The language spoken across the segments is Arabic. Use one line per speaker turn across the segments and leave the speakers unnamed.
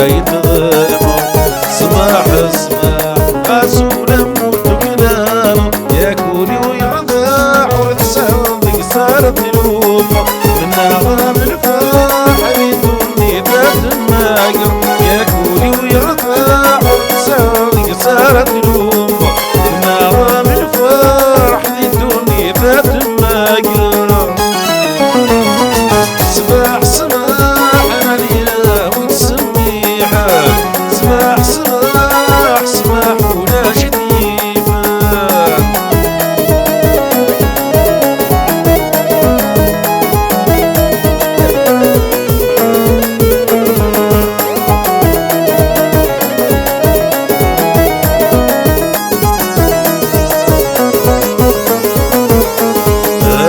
يتظلموا. سماح سماح أسولم وتقنانو ياكولي ويرضع وتسهل صارت الأمة منها غرام الفاح يدوني ذات الناقر ياكولي ويرضع وتسهل صارت الأمة منها غرام الفرح يدوني ذات الناقر. سماح سماح علينا وتسميحه سماح سماح سماح ولا شديفه.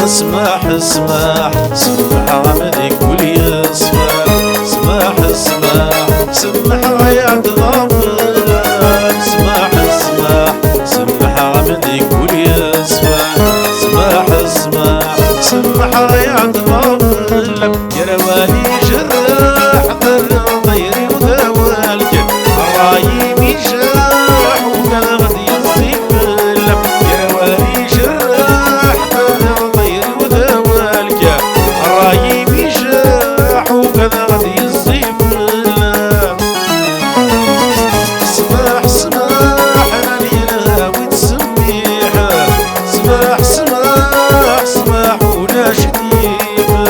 اسمح اسمح سمح عملك ولي اسمح سمح اسمح سمح غيات غفلك. سمح اسمح سمح عملك ولي اسمح سمح اسمح سمح غيات غفلك. يا رواني جراح ذر ضيري وذوالك الرايم يجاح وكان غدي يصيب لك. يا رواني جراح ذر ضيري وذوالك الرايم يجاح وكذا غدي يصيب لك. سماح سماح علينا وتسميحه سماح سماح سماح ولا شديفه.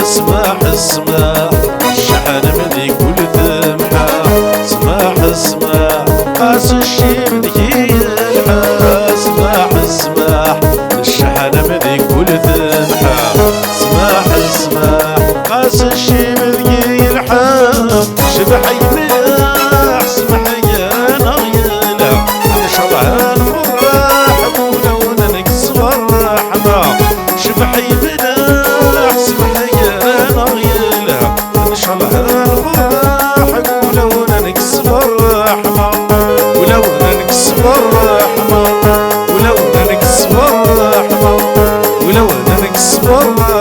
اسمح اسمح الشحن مدي كل ذمحة. سماح اسمح قاس الشي بدي يلحى. سماح اسمح الشحن مدي كل ذمحة. سماح اسمح قاس الشي بدي يلحى. شبح يملاح سمح يا نغيلة ان شاء الله الفرح ولو ننكس الرحمة. شبح يملاح سمح إن شاء الله الفرح ولو نكسب الرحمة ولو نكسب الرحمة ولو نكسب الرحمة ولو نكسب الرحمة.